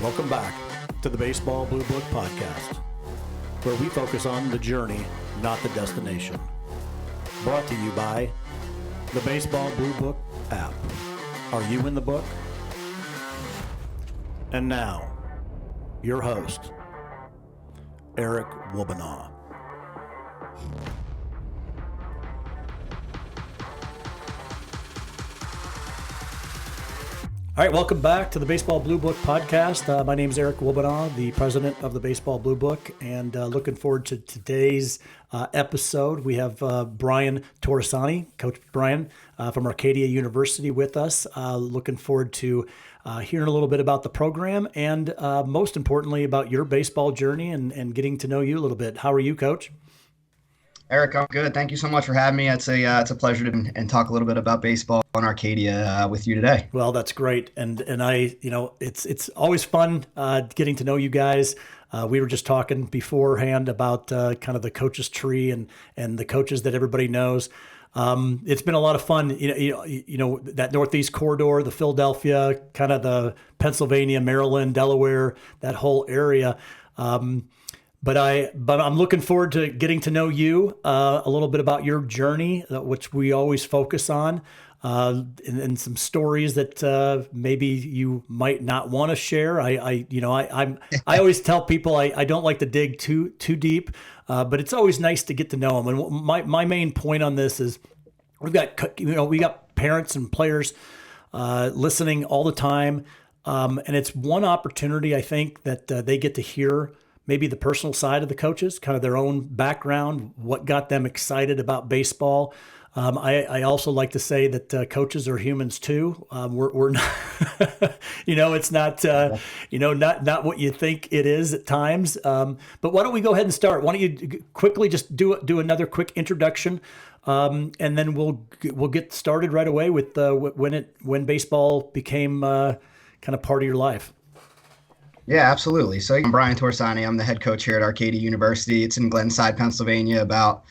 Welcome back to the Baseball Blue Book Podcast, where we focus on the journey, not the destination. Brought to you by the Baseball Blue Book app. Are you in the book? And now, your host, Eric Wobanaw. All right, welcome back to the Baseball Blue Book Podcast. My name is Eric Wobanaw, the president of the Baseball Blue Book, and looking forward to today's episode. We have Bryan Torresani, Coach Bryan from Arcadia University with us. Looking forward to hearing a little bit about the program and most importantly about your baseball journey and getting to know you a little bit. How are you, Coach? Eric, I'm good. Thank you so much for having me. It's a pleasure to and talk a little bit about baseball on Arcadia with you today. Well, that's great, and I, it's always fun getting to know you guys. We were just talking beforehand about kind of the coaches tree and the coaches that everybody knows. It's been a lot of fun. You know that Northeast corridor, the Philadelphia, kind of the Pennsylvania, Maryland, Delaware, that whole area. But I'm looking forward to getting to know you a little bit about your journey, which we always focus on, and some stories that maybe you might not want to share. I always tell people I don't like to dig too deep, but it's always nice to get to know them. And my main point on this is we got parents and players listening all the time, and it's one opportunity I think that they get to hear maybe the personal side of the coaches, kind of their own background, what got them excited about baseball. I also like to say that coaches are humans too. We're not, it's not, not what you think it is at times. But why don't we go ahead and start? Why don't you quickly just do another quick introduction, and then we'll get started right away with when baseball became kind of part of your life. Yeah, absolutely. So I'm Bryan Torresani. I'm the head coach here at Arcadia University. It's in Glenside, Pennsylvania, about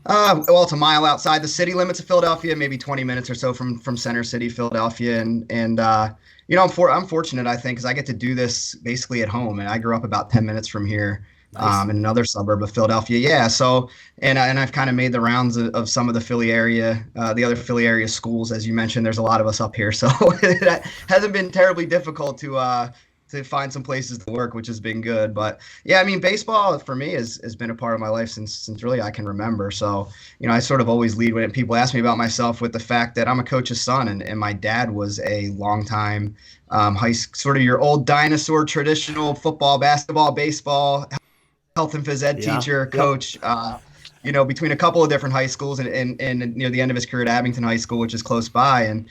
it's a mile outside the city limits of Philadelphia, maybe 20 minutes or so from Center City, Philadelphia. And I'm fortunate, I think, because I get to do this basically at home. And I grew up about 10 minutes from here. Nice. In another suburb of Philadelphia. Yeah. So, and I've kind of made the rounds of some of the Philly area, the other Philly area schools. As you mentioned, there's a lot of us up here. So it hasn't been terribly difficult to find some places to work, which has been good. But yeah, I mean, baseball for me has been a part of my life since really I can remember. So, I sort of always lead when people ask me about myself with the fact that I'm a coach's son, and my dad was a longtime sort of your old dinosaur, traditional football, basketball, baseball, health and phys ed teacher, coach, between a couple of different high schools and near the end of his career at Abington High School, which is close by. And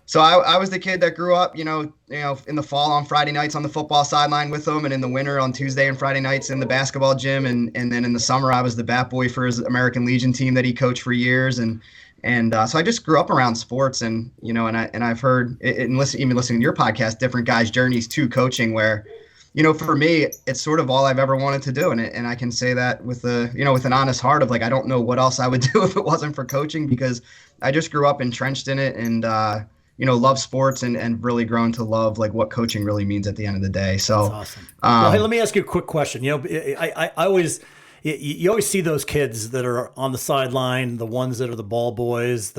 so I was the kid that grew up, in the fall on Friday nights on the football sideline with him, and in the winter on Tuesday and Friday nights in the basketball gym, and then in the summer I was the bat boy for his American Legion team that he coached for years, and so I just grew up around sports, and I've heard even listening to your podcast, different guys' journeys to coaching, where for me it's sort of all I've ever wanted to do, and I can say that with with an honest heart of I don't know what else I would do if it wasn't for coaching, because I just grew up entrenched in it and love sports and really grown to love what coaching really means at the end of the day. So that's awesome. Well, hey, let me ask you a quick question. I always, you always see those kids that are on the sideline, the ones that are the ball boys,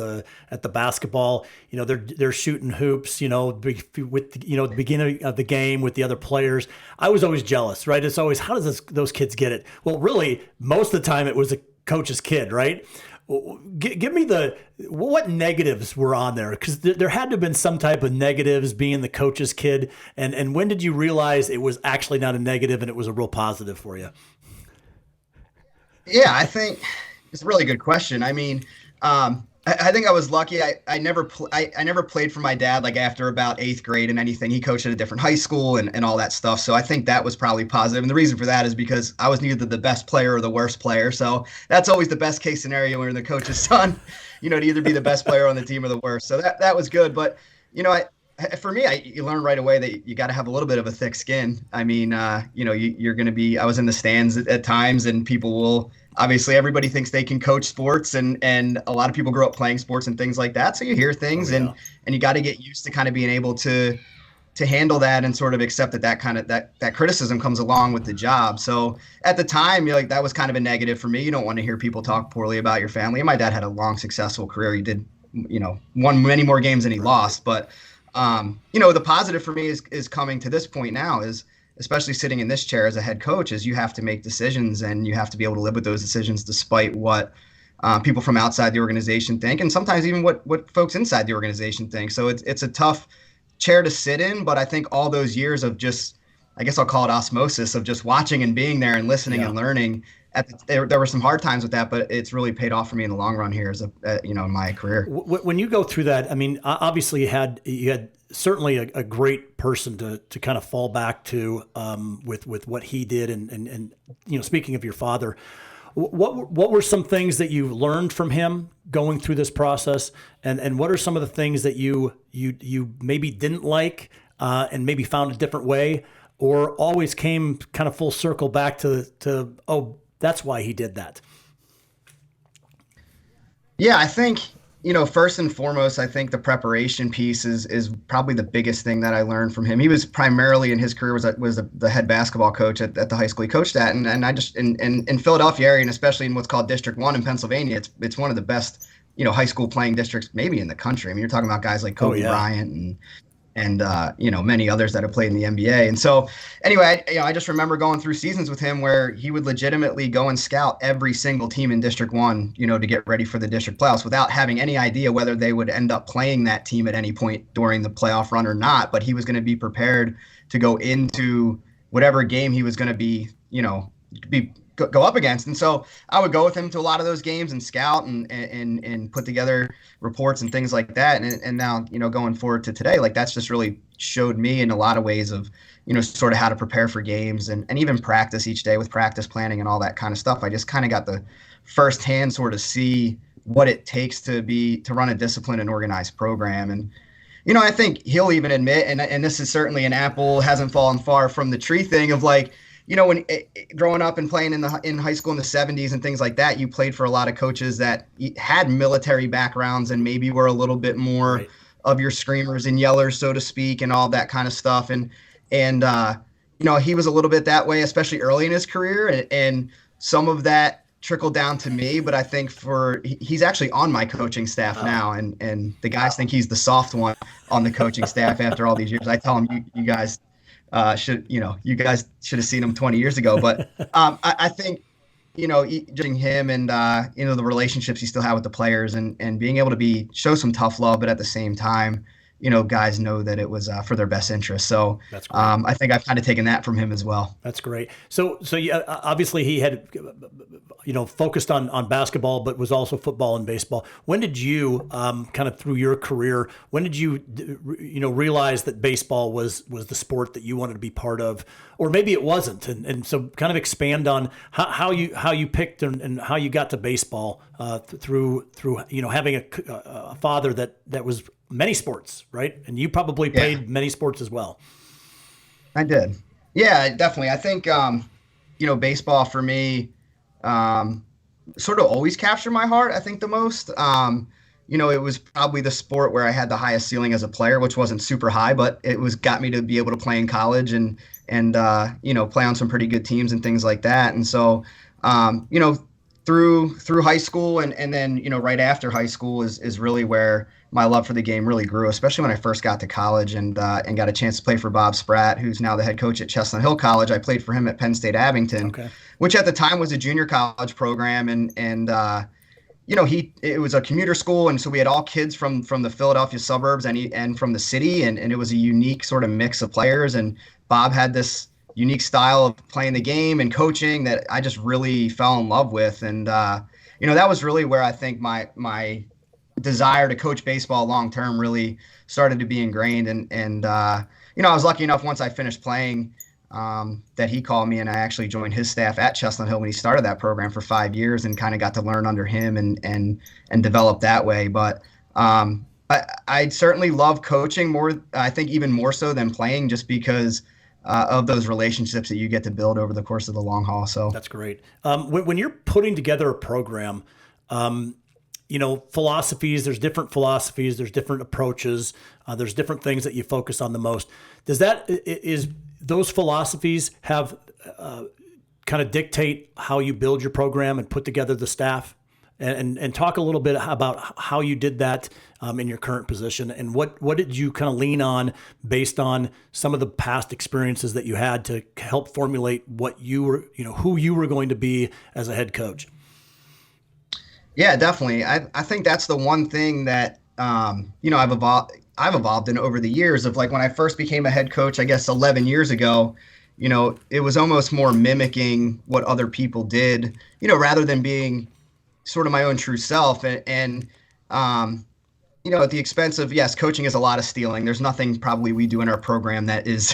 at the basketball, they're shooting hoops, with the beginning of the game with the other players. I was always jealous, right? It's always, how does those kids get it? Well, really, most of the time it was a coach's kid, right? Give me what negatives were on there, because there had to have been some type of negatives being the coach's kid. And when did you realize it was actually not a negative and it was a real positive for you? Yeah, I think it's a really good question. I mean, I think I was lucky. I never played for my dad after about 8th grade and anything. He coached at a different high school and all that stuff. So I think that was probably positive. And the reason for that is because I was neither the best player or the worst player. So that's always the best case scenario when you're the coach's son, to either be the best player on the team or the worst. So that was good. But, for me, you learn right away that you got to have a little bit of a thick skin. I mean, you're going to be, I was in the stands at times, and people will, obviously everybody thinks they can coach sports, and a lot of people grow up playing sports and things like that. So you hear things and you got to get used to kind of being able to to handle that and sort of accept that kind of that criticism comes along with the job. So at the time, you're like, that was kind of a negative for me. You don't want to hear people talk poorly about your family. And my dad had a long, successful career. He did, won many more games than he lost. But, the positive for me is coming to this point now is, especially sitting in this chair as a head coach, is you have to make decisions and you have to be able to live with those decisions despite what people from outside the organization think, and sometimes even what folks inside the organization think. So it's a tough chair to sit in, but I think all those years of just, I guess I'll call it osmosis, of just watching and being there and listening and learning. There were some hard times with that, but it's really paid off for me in the long run here as in my career. When you go through that, I mean, obviously you had certainly a great person to kind of fall back to with what he did, and speaking of your father, what were some things that you learned from him going through this process, and what are some of the things that you maybe didn't like and maybe found a different way, or always came kind of full circle back to oh, that's why he did that? Yeah, I think, first and foremost, I think the preparation piece is probably the biggest thing that I learned from him. He was primarily, in his career, was the head basketball coach at the high school he coached at. And I just, in Philadelphia area, and especially in what's called District 1 in Pennsylvania, it's one of the best, high school playing districts maybe in the country. I mean, you're talking about guys like Kobe Bryant and many others that have played in the NBA. And so anyway, I just remember going through seasons with him where he would legitimately go and scout every single team in District 1, to get ready for the district playoffs without having any idea whether they would end up playing that team at any point during the playoff run or not. But he was going to be prepared to go into whatever game he was going to be go up against. And so I would go with him to a lot of those games and scout and put together reports and things like that. And now, going forward to today, like, that's just really showed me in a lot of ways of, sort of how to prepare for games and even practice each day with practice planning and all that kind of stuff. I just kind of got the firsthand sort of see what it takes to run a disciplined and organized program. And, I think he'll even admit, and this is certainly an apple hasn't fallen far from the tree thing of, like, when growing up and playing in high school in the 70s and things like that, you played for a lot of coaches that had military backgrounds and maybe were a little bit more of your screamers and yellers, so to speak, and all that kind of stuff. And he was a little bit that way, especially early in his career. And some of that trickled down to me, but I think he's actually on my coaching staff now. And the guys think he's the soft one on the coaching staff after all these years. I tell him, you guys you guys should have seen him 20 years ago. But I think, judging him and, the relationships he still had with the players and being able to show some tough love, but at the same time, guys know that it was for their best interest. So I think I've kind of taken that from him as well. That's great. So yeah, obviously he had, focused on basketball, but was also football and baseball. When did you, kind of through your career, when did you, realize that baseball was the sport that you wanted to be part of, or maybe it wasn't? And so kind of expand on how you picked and how you got to baseball through having a father that was many sports, right? And you probably played many sports as well. I did. Yeah, definitely. I think, baseball for me sort of always captured my heart, I think, the most. It was probably the sport where I had the highest ceiling as a player, which wasn't super high, but it got me to be able to play in college and play on some pretty good teams and things like that. And so, through high school and then, right after high school is really where my love for the game really grew, especially when I first got to college and got a chance to play for Bob Spratt, who's now the head coach at Chestnut Hill College. I played for him at Penn State Abington, which at the time was a junior college program. And it was a commuter school. And so we had all kids from the Philadelphia suburbs and from the city. And it was a unique sort of mix of players. And Bob had this unique style of playing the game and coaching that I just really fell in love with. And, that was really where I think my desire to coach baseball long term really started to be ingrained. And I was lucky enough once I finished playing that he called me and I actually joined his staff at Chestnut Hill when he started that program for 5 years and kind of got to learn under him and develop that way. But I certainly love coaching more, I think even more so than playing, just because of those relationships that you get to build over the course of the long haul. So that's great. When you're putting together a program, philosophies, there's different philosophies, there's different approaches, there's different things that you focus on the most. Is those philosophies have kind of dictate how you build your program and put together the staff? And talk a little bit about how you did that in your current position, and what did you kind of lean on based on some of the past experiences that you had to help formulate what you were, who you were going to be as a head coach? Yeah, definitely. I think that's the one thing that I've evolved in over the years. Of like when I first became a head coach, I guess 11 years ago, it was almost more mimicking what other people did, rather than being sort of my own true self. And at the expense of, yes, coaching is a lot of stealing. There's nothing probably we do in our program that is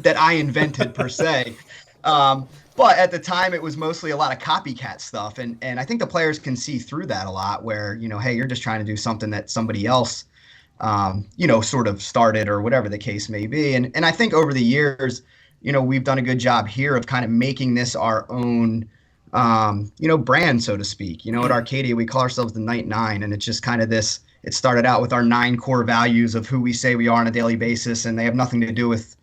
that I invented per se. But at the time, it was mostly a lot of copycat stuff. And I think the players can see through that a lot where, hey, you're just trying to do something that somebody else, sort of started or whatever the case may be. And I think over the years, we've done a good job here of kind of making this our own, brand, so to speak. At Arcadia, we call ourselves the Night Nine, and it's just kind of this. It started out with our 9 core values of who we say we are on a daily basis, and they have nothing to do with,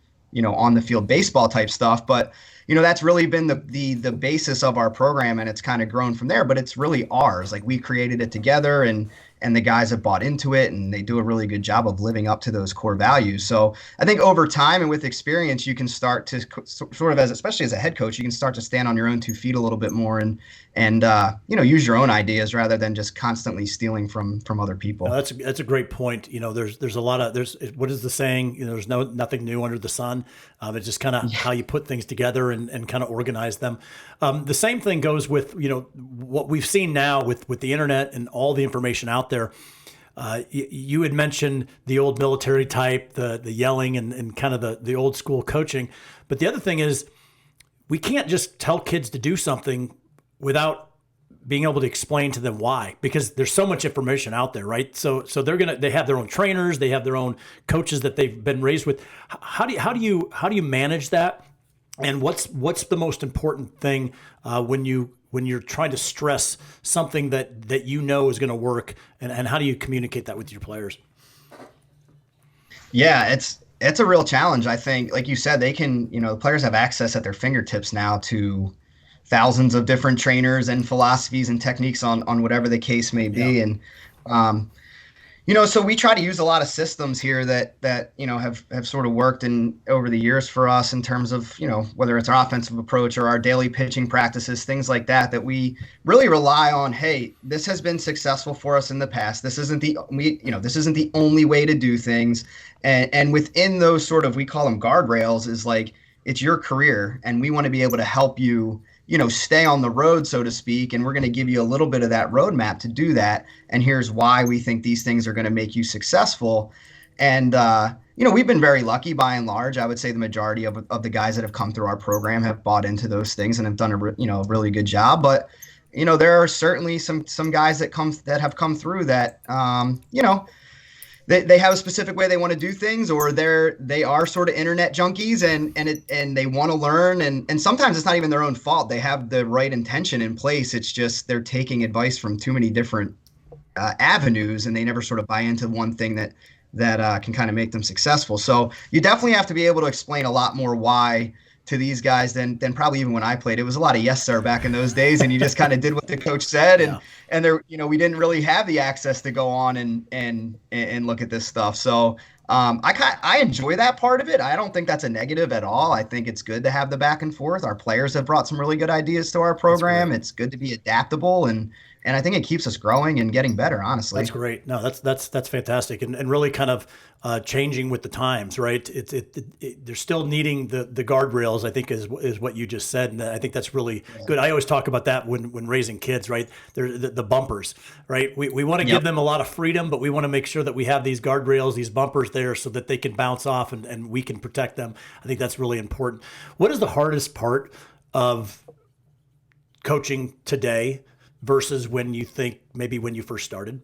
on the field baseball type stuff. But that's really been the basis of our program, and it's kind of grown from there. But it's really ours. Like, we created it together, and the guys have bought into it, and they do a really good job of living up to those core values. So I think over time and with experience, you can start to sort of, especially as a head coach, you can start to stand on your own 2 feet a little bit more and use your own ideas rather than just constantly stealing from other people. No, that's a great point. There's a lot of, what is the saying? There's nothing new under the sun. It's just kind of how you put things together and kind of organize them. The same thing goes with, what we've seen now with the internet and all the information out there. You had mentioned the old military type, the yelling and kind of the old school coaching. But the other thing is, we can't just tell kids to do something without being able to explain to them why, because there's so much information out there, right? So they have their own trainers, they have their own coaches that they've been raised with. How do you manage that? And what's the most important thing when you're trying to stress something that is going to work, and how do you communicate that with your players? Yeah, it's a real challenge. I think, like you said, they can, the players have access at their fingertips now to thousands of different trainers and philosophies and techniques on whatever the case may be. Yeah. And, so we try to use a lot of systems here that have sort of worked over the years for us in terms of, whether it's our offensive approach or our daily pitching practices, things like that we really rely on. Hey, this has been successful for us in the past. This isn't the only way to do things. And within those sort of, we call them guardrails, is like, it's your career, and we want to be able to help you, stay on the road, so to speak. And we're going to give you a little bit of that roadmap to do that. And here's why we think these things are going to make you successful. And, we've been very lucky by and large. I would say the majority of the guys that have come through our program have bought into those things and have done a really good job. But, there are certainly some guys that have come through that, they have a specific way they want to do things, or they are sort of internet junkies and they want to learn. And sometimes it's not even their own fault. They have the right intention in place. It's just they're taking advice from too many different avenues, and they never sort of buy into one thing that can kind of make them successful. So you definitely have to be able to explain a lot more why to these guys than probably even when I played. It was a lot of yes sir back in those days, and you just kind of did what the coach said. And there, we didn't really have the access to go on and look at this stuff. So I enjoy that part of it. I don't think that's a negative at all. I think it's good to have the back and forth. Our players have brought some really good ideas to our program. It's good to be adaptable, and I think it keeps us growing and getting better, honestly. That's great. No, that's fantastic, and really kind of changing with the times, right? They're still needing the guardrails, I think, is what you just said, and I think that's really good. I always talk about that when raising kids, right? They're the bumpers, right? We want to give them a lot of freedom, but we want to make sure that we have these guardrails, these bumpers there, so that they can bounce off and we can protect them. I think that's really important. What is the hardest part of coaching today versus when you think maybe when you first started?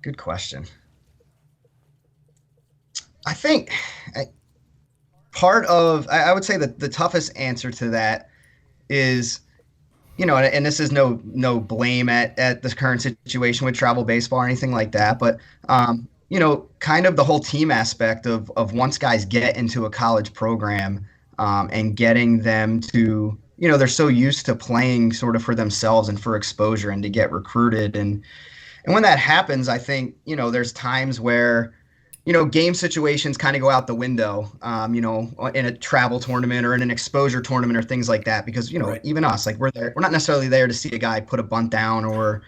Good question. I think I would say that the toughest answer to that is, and this is no blame at the current situation with travel baseball or anything like that, but kind of the whole team aspect of once guys get into a college program, and getting them to, they're so used to playing sort of for themselves and for exposure and to get recruited. And when that happens, I think, there's times where, game situations kind of go out the window, in a travel tournament or in an exposure tournament or things like that, because, Right. even us, like we're not necessarily there to see a guy put a bunt down or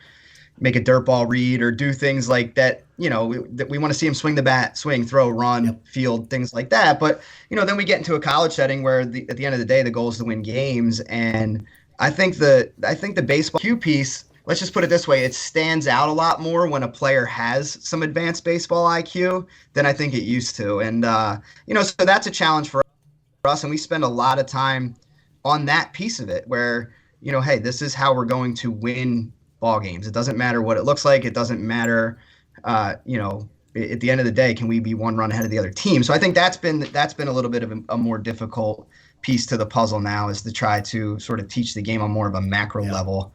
make a dirt ball read or do things like that. That we want to see him swing the bat, swing, throw, run, Yep. field, things like that. But, then we get into a college setting where at the end of the day, the goal is to win games. And I think the baseball Q piece, let's just put it this way, it stands out a lot more when a player has some advanced baseball IQ than I think it used to. And, so that's a challenge for us. And we spend a lot of time on that piece of it where, hey, this is how we're going to win ball games. It doesn't matter what it looks like. It doesn't matter, at the end of the day, can we be one run ahead of the other team? So I think that's been a little bit of a more difficult piece to the puzzle now, is to try to sort of teach the game on more of a macro level.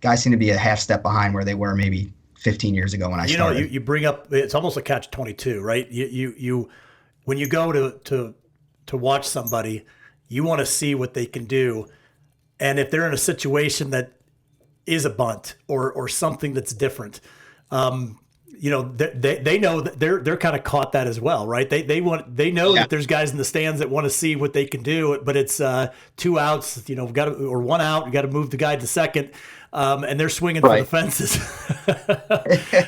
Guys seem to be a half step behind where they were maybe 15 years ago when I started. You bring up, it's almost a catch-22, right? You when you go to watch somebody, you want to see what they can do, and if they're in a situation that is a bunt or something that's different, they know that they're kind of caught that as well, right? They know that there's guys in the stands that want to see what they can do, but it's 2 outs, or 1 out, you got to move the guy to second, and they're swinging for the fences.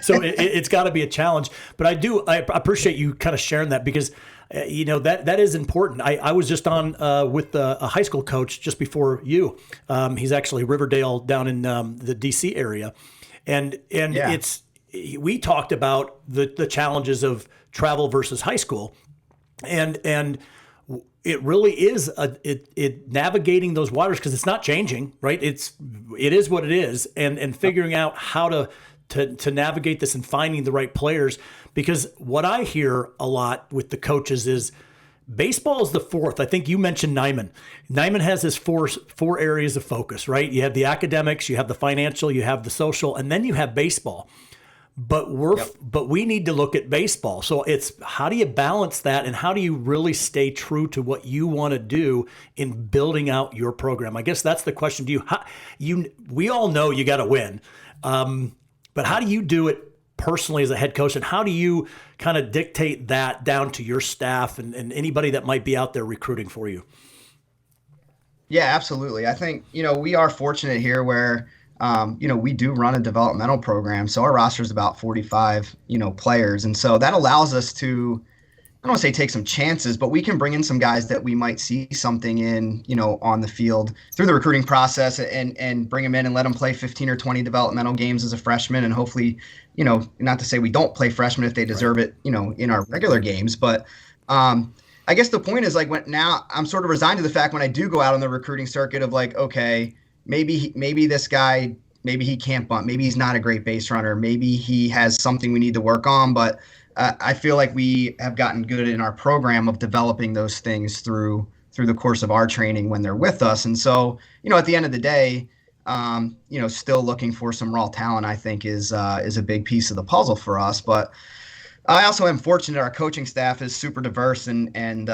So it's got to be a challenge. But I appreciate you kind of sharing that, because that is important. I was just on with a high school coach just before you. He's actually Riverdale down in the DC area, and we talked about the challenges of travel versus high school, and it really is it navigating those waters, because it's not changing, right? It is what it is, and figuring out how to navigate this and finding the right players. Because what I hear a lot with the coaches is baseball is the fourth. I think you mentioned Nyman. Nyman has his four areas of focus, right? You have the academics, you have the financial, you have the social, and then you have baseball. But we need to look at baseball. So it's, how do you balance that, and how do you really stay true to what you want to do in building out your program? I guess that's the question to you. We all know you got to win, but how do you do it personally as a head coach, and how do you kind of dictate that down to your staff and anybody that might be out there recruiting for you? Yeah, absolutely. I think, we are fortunate here where, we do run a developmental program. So our roster is about 45, players. And so that allows us to, I don't want to say take some chances, but we can bring in some guys that we might see something in, on the field through the recruiting process, and bring them in and let them play 15 or 20 developmental games as a freshman. And hopefully, not to say we don't play freshmen if they deserve it, in our regular games. But I guess the point is, like, now I'm sort of resigned to the fact when I do go out on the recruiting circuit of, like, okay, maybe this guy, maybe he can't bunt, maybe he's not a great base runner, maybe he has something we need to work on. But I feel like we have gotten good in our program of developing those things through the course of our training when they're with us. And so, at the end of the day, still looking for some raw talent, I think is a big piece of the puzzle for us. But I also am fortunate our coaching staff is super diverse, and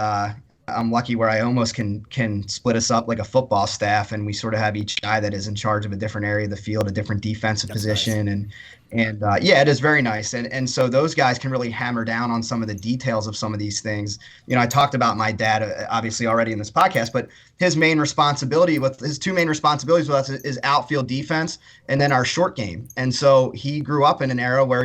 I'm lucky where I almost can split us up like a football staff, and we sort of have each guy that is in charge of a different area of the field, a different defensive position. Nice. And it is very nice. And so those guys can really hammer down on some of the details of some of these things. I talked about my dad obviously already in this podcast, but his two main responsibilities with us is outfield defense and then our short game. And so he grew up in an era where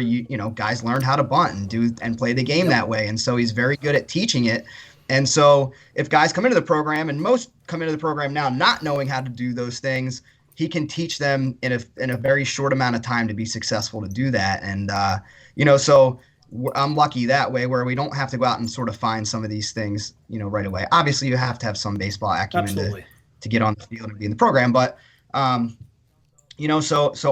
guys learned how to bunt and play the game that way. And so he's very good at teaching it. And so if guys come into the program, and most come into the program now not knowing how to do those things, he can teach them in a very short amount of time to be successful to do that. And, so I'm lucky that way, where we don't have to go out and sort of find some of these things, right away. Obviously, you have to have some baseball acumen to get on the field and be in the program. But, so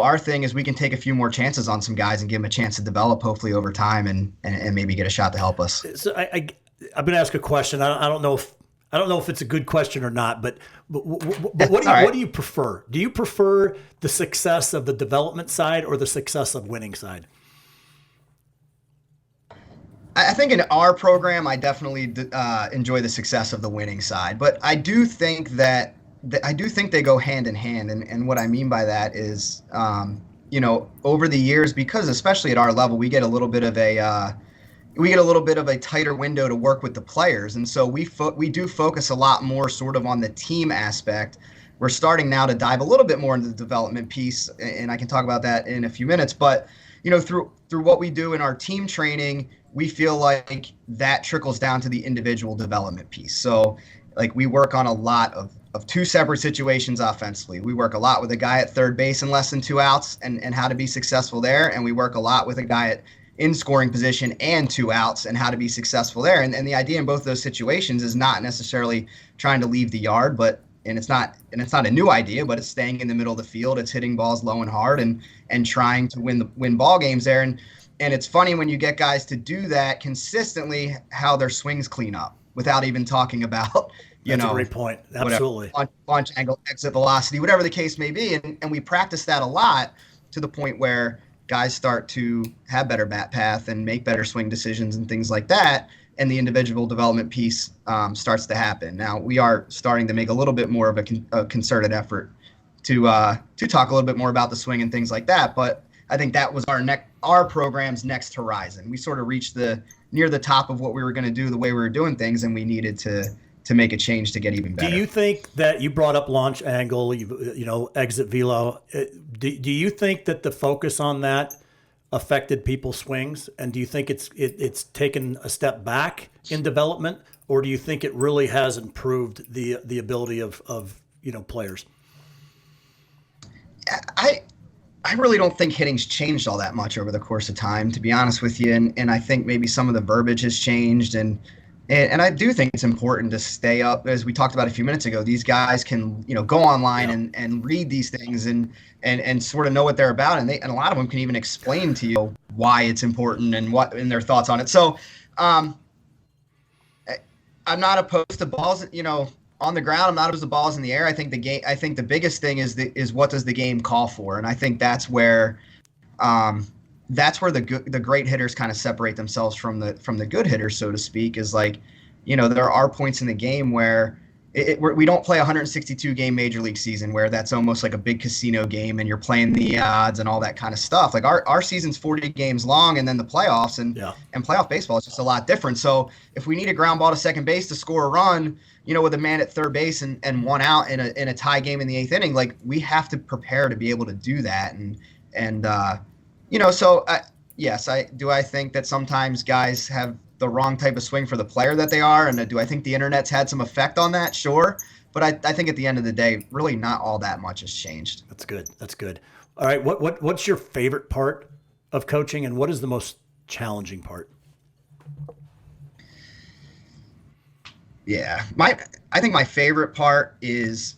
our thing is we can take a few more chances on some guys and give them a chance to develop, hopefully over time, and maybe get a shot to help us. So I'm going to ask a question. I don't know if I don't know if it's a good question or not, but All right. what do you prefer? Do you prefer the success of the development side or the success of winning side? I think in our program, I definitely enjoy the success of the winning side, but I do think that I do think they go hand in hand, and what I mean by that is, over the years, because especially at our level, we get a little bit of a tighter window to work with the players, and so we do focus a lot more sort of on the team aspect. We're starting now to dive a little bit more into the development piece, and I can talk about that in a few minutes. But through what we do in our team training, we feel like that trickles down to the individual development piece. So, like, we work on a lot of two separate situations offensively. We work a lot with a guy at third base in less than 2 outs and how to be successful there, and we work a lot with a guy at in scoring position and 2 outs and how to be successful there. And the idea in both those situations is not necessarily trying to leave the yard, and it's not a new idea, but it's staying in the middle of the field. It's hitting balls low and hard and trying to win ball games there. And it's funny when you get guys to do that consistently, how their swings clean up without even talking about, That's a great point. Absolutely. Launch angle, exit velocity, whatever the case may be. And we practice that a lot to the point where guys start to have better bat path and make better swing decisions and things like that, and the individual development piece starts to happen. Now, we are starting to make a little bit more of a concerted effort to talk a little bit more about the swing and things like that, but I think that was our program's next horizon. We sort of reached near the top of what we were going to do, the way we were doing things, and we needed to make a change to get even better. Do you think that you brought up launch angle, exit velo? Do you think that the focus on that affected people's swings, and do you think it's taken a step back in development, or do you think it really has improved the ability of players? I really don't think hitting's changed all that much over the course of time, to be honest with you, and I think maybe some of the verbiage has changed, and I do think it's important to stay up, as we talked about a few minutes ago. These guys can, go online and read these things and sort of know what they're about, and a lot of them can even explain to you why it's important and their thoughts on it. So, I'm not opposed to balls, on the ground. I'm not opposed to balls in the air. I think the biggest thing is what does the game call for, and I think that's where the great hitters kind of separate themselves from the good hitters, so to speak. Is like, there are points in the game where we don't play a 162 game major league season where that's almost like a big casino game and you're playing the odds and all that kind of stuff. Like our season's 40 games long, and then the playoffs and playoff baseball is just a lot different. So if we need a ground ball to second base to score a run, with a man at third base and 1 out in a tie game in the 8th inning, like, we have to prepare to be able to do that. Yes, I think that sometimes guys have the wrong type of swing for the player that they are, and do I think the internet's had some effect on that? Sure, but I think at the end of the day, really not all that much has changed. That's good. All right, what's your favorite part of coaching, and what is the most challenging part? Yeah, I think my favorite part is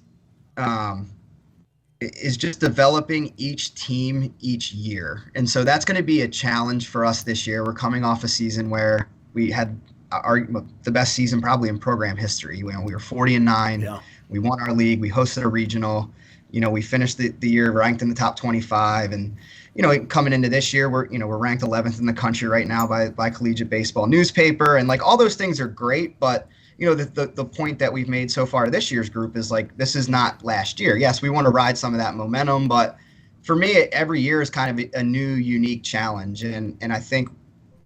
just developing each team each year. And so that's going to be a challenge for us this year. We're coming off a season where we had the best season probably in program history. We were 40-9. Yeah. We won our league. We hosted a regional. We finished the year ranked in the top 25. And, coming into this year, we're ranked 11th in the country right now by Collegiate Baseball Newspaper. And, like, all those things are great, but the point that we've made so far this year's group is, like, this is not last year. Yes, we want to ride some of that momentum, but for me, every year is kind of a new, unique challenge. And I think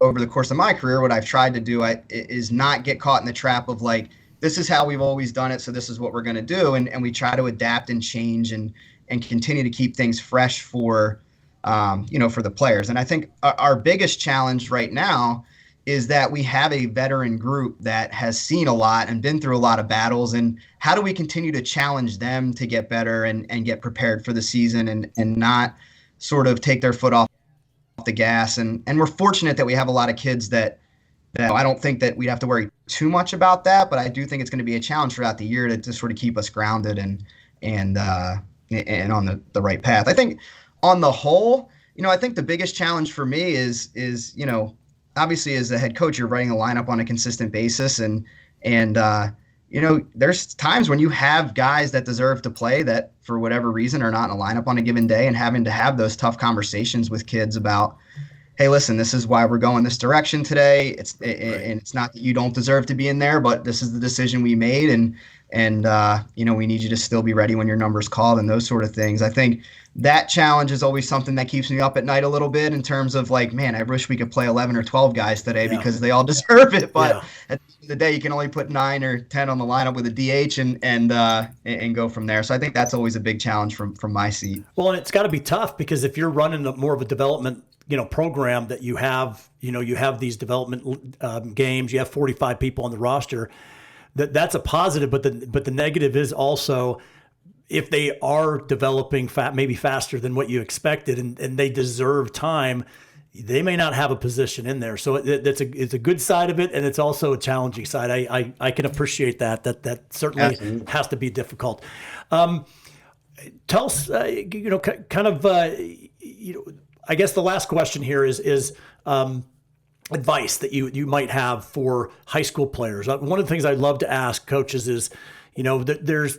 over the course of my career, what I've tried to do is not get caught in the trap of, like, this is how we've always done it, so this is what we're going to do. And we try to adapt and change and continue to keep things fresh for the players. And I think our biggest challenge right now is that we have a veteran group that has seen a lot and been through a lot of battles, and how do we continue to challenge them to get better and get prepared for the season and not sort of take their foot off the gas. And we're fortunate that we have a lot of kids that I don't think that we'd have to worry too much about that, but I do think it's going to be a challenge throughout the year to sort of keep us grounded and on the right path. I think on the whole, I think the biggest challenge for me is obviously, as a head coach, you're running a lineup on a consistent basis, and there's times when you have guys that deserve to play that for whatever reason are not in a lineup on a given day, and having to have those tough conversations with kids about, hey, listen, this is why we're going this direction today. And it's not that you don't deserve to be in there, but this is the decision we made, and we need you to still be ready when your number's called, and those sort of things. I think that challenge is always something that keeps me up at night a little bit, in terms of like, man, I wish we could play 11 or 12 guys today because they all deserve it. But at the end of the day, you can only put 9 or 10 on the lineup with a DH and go from there. So I think that's always a big challenge from my seat. Well, and it's got to be tough, because if you're running more of a development program that you have these development games, you have 45 people on the roster, that's a positive, but the negative is also, if they are developing maybe faster than what you expected, and they deserve time, they may not have a position in there. So it's a good side of it, and it's also a challenging side. I can appreciate that certainly Absolutely. Has to be difficult. Tell us, I guess the last question here is advice that you might have for high school players. One of the things I'd love to ask coaches is, there's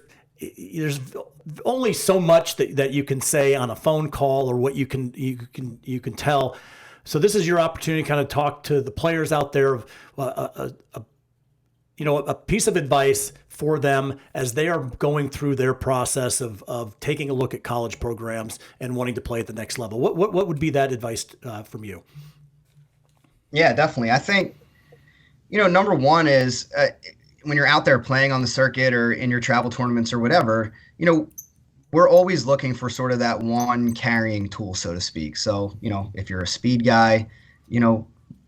only so much that you can say on a phone call, or what you can tell. So this is your opportunity to kind of talk to the players out there of a piece of advice for them as they are going through their process of taking a look at college programs and wanting to play at the next level. What would be that advice from you? Yeah, definitely. I think, number one is when you're out there playing on the circuit or in your travel tournaments or whatever, we're always looking for sort of that one carrying tool, so to speak. So, if you're a speed guy,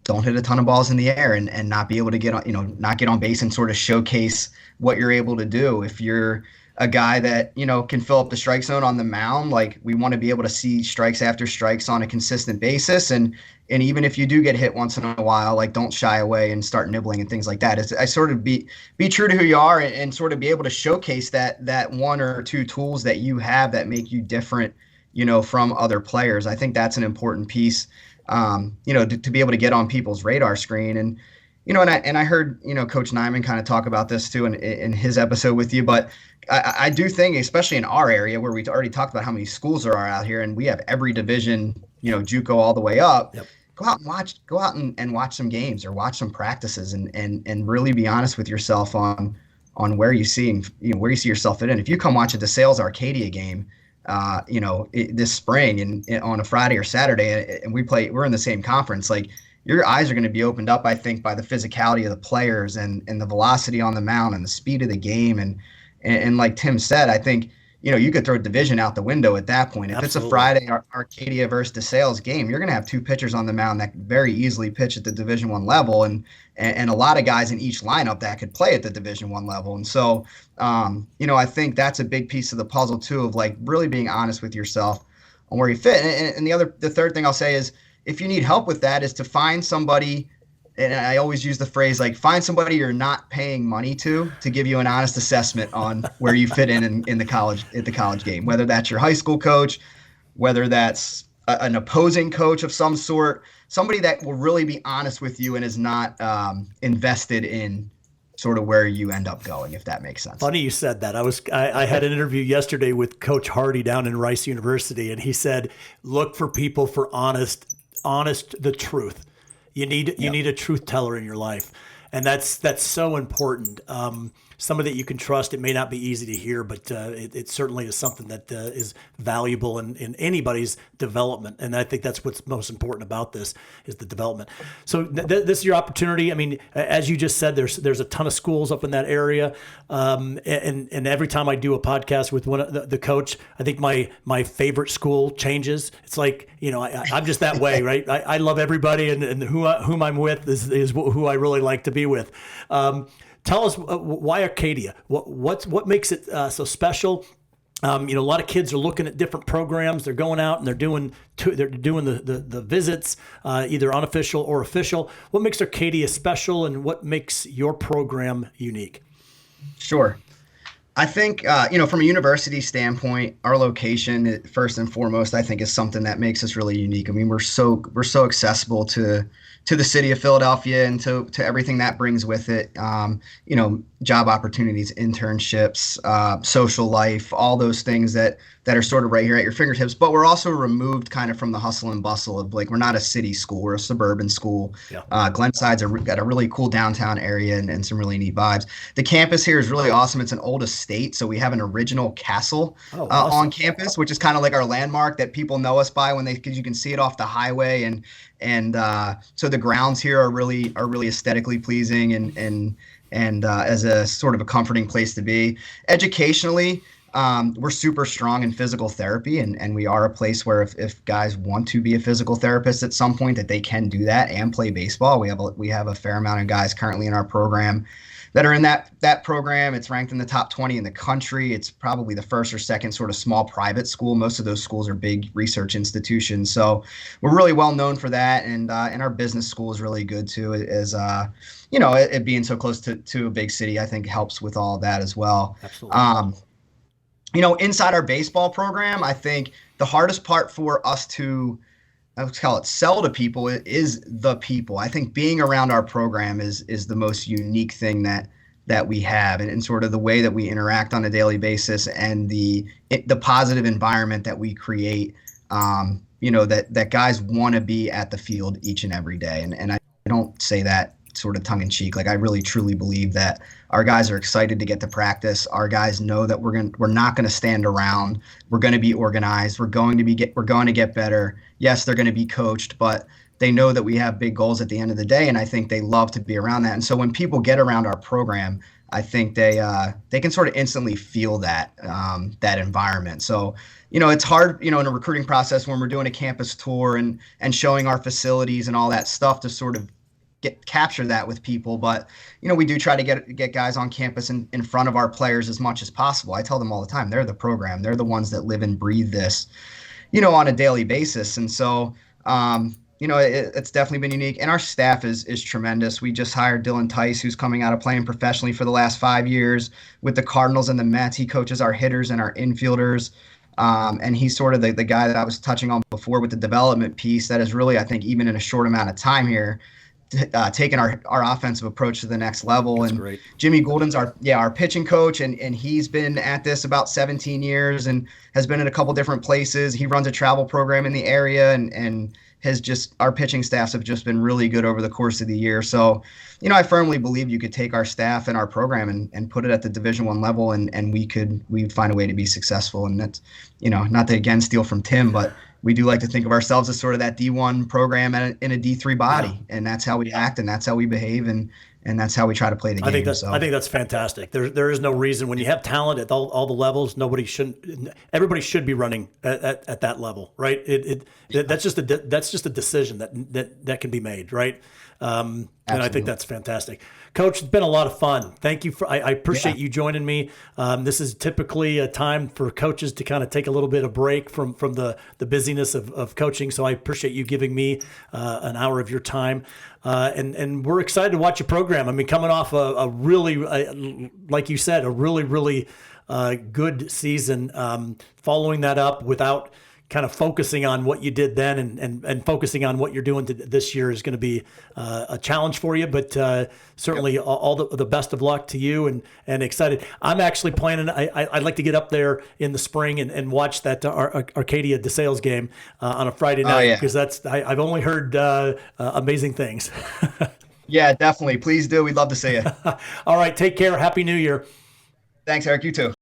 don't hit a ton of balls in the air and not be able to get on, not get on base and sort of showcase what you're able to do. If you're a guy that, can fill up the strike zone on the mound, like, we want to be able to see strikes after strikes on a consistent basis. And even if you do get hit once in a while, like, don't shy away and start nibbling and things like that. I sort of be true to who you are, and sort of be able to showcase that one or two tools that you have that make you different, from other players. I think that's an important piece, to be able to get on people's radar screen. And, and I heard, Coach Nyman kind of talk about this too in his episode with you, but I do think, especially in our area where we already talked about how many schools there are out here, and we have every division, JUCO all the way up. Yep. Go out and watch some games or watch some practices, and really be honest with yourself on where you see yourself fit in. If you come watch a DeSales Arcadia game, this spring and on a Friday or Saturday, and we're in the same conference, like, your eyes are going to be opened up, I think, by the physicality of the players and the velocity on the mound and the speed of the game. And like Tim said, I think, you could throw division out the window at that point. If Absolutely. It's a Friday Arcadia versus DeSales game, you're going to have two pitchers on the mound that very easily pitch at the Division I level, and a lot of guys in each lineup that could play at the Division I level. And so, I think that's a big piece of the puzzle too, of like really being honest with yourself on where you fit. And the third thing I'll say is, if you need help with that, is to find somebody, and I always use the phrase, like, find somebody you're not paying money to give you an honest assessment on where you fit in the college game, whether that's your high school coach, whether that's an opposing coach of some sort, somebody that will really be honest with you and is not invested in sort of where you end up going, if that makes sense. Funny you said that. I had an interview yesterday with Coach Hardy down in Rice University, and he said, look for people for the truth. You need a truth teller in your life, and that's so important. Somebody that you can trust. It may not be easy to hear, but it certainly is something that is valuable in anybody's development. And I think that's what's most important about this, is the development. So this is your opportunity. I mean, as you just said, there's a ton of schools up in that area, and every time I do a podcast with one of the coach, I think my favorite school changes. It's like, I'm just that way, right? I love everybody, and whom I'm with is who I really like to be with. Tell us why Arcadia. What makes it so special? A lot of kids are looking at different programs. They're going out and they're doing the visits, either unofficial or official. What makes Arcadia special, and what makes your program unique? Sure. I think, from a university standpoint, our location, first and foremost, I think is something that makes us really unique. I mean, we're so accessible to to the city of Philadelphia and to everything that brings with it. Job opportunities, internships, social life, all those things that are sort of right here at your fingertips. But we're also removed kind of from the hustle and bustle of, like, we're not a city school, we're a suburban school. Yeah. Glenside's got a really cool downtown area and some really neat vibes. The campus here is really awesome. It's an old estate, so we have an original castle Awesome. on campus, which is kind of like our landmark that people know us by because you can see it off the highway, and so the grounds here are really aesthetically pleasing and as a sort of a comforting place to be. Educationally, we're super strong in physical therapy, and we are a place where if guys want to be a physical therapist at some point, that they can do that and play baseball. We have a fair amount of guys currently in our program that are in that program. It's ranked in the top 20 in the country. It's probably the first or second sort of small private school. Most of those schools are big research institutions. So we're really well known for that. And our business school is really good too, as it being so close to a big city, I think helps with all of that as well. Absolutely. Inside our baseball program, I think the hardest part for us to, let's call it, sell to people is the people. I think being around our program is the most unique thing that we have, and sort of the way that we interact on a daily basis, and the positive environment that we create. That guys want to be at the field each and every day, and I don't say that sort of tongue in cheek. Like, I really truly believe that our guys are excited to get to practice. Our guys know that we're not going to stand around. We're going to be organized. We're going to get better. Yes, they're going to be coached, but they know that we have big goals at the end of the day, and I think they love to be around that. And so when people get around our program, I think they can sort of instantly feel that environment. So, it's hard, in a recruiting process when we're doing a campus tour and showing our facilities and all that stuff to sort of capture that with people. But we do try to get guys on campus in front of our players as much as possible. I tell them all the time, they're the program, they're the ones that live and breathe this on a daily basis. And so it's definitely been unique, and our staff is tremendous. We just hired Dylan Tice, who's coming out of playing professionally for the last 5 years with the Cardinals and the Mets. He coaches our hitters and our infielders. And he's sort of the guy that I was touching on before with the development piece that is really, I think, even in a short amount of time here, taking our offensive approach to the next level. That's and great. Jimmy Goulden's our pitching coach, and he's been at this about 17 years and has been in a couple different places. He runs a travel program in the area, and our pitching staffs have just been really good over the course of the year. So, I firmly believe you could take our staff and our program and put it at the Division I level, and we'd find a way to be successful. And that's, not to again steal from Tim, but we do like to think of ourselves as sort of that D1 program in a D3 body, and that's how we act, and that's how we behave, and that's how we try to play the game. I think that's fantastic. There is no reason when you have talent at all the levels, everybody should be running at that level, right? That's just a decision that can be made, right? And I think that's fantastic. Coach, it's been a lot of fun. Thank you I appreciate you joining me. This is typically a time for coaches to kind of take a little bit of break from the busyness of coaching. So I appreciate you giving me an hour of your time. And we're excited to watch your program. I mean, coming off a really, like you said, a really good season, following that up without kind of focusing on what you did then and focusing on what you're doing this year is going to be a challenge for you, but certainly all the best of luck to you, and excited. I'm actually planning, I'd like to get up there in the spring and watch that Arcadia DeSales game on a Friday night, because I've only heard amazing things. Yeah, definitely. Please do. We'd love to see you. All right. Take care. Happy New Year. Thanks, Eric. You too.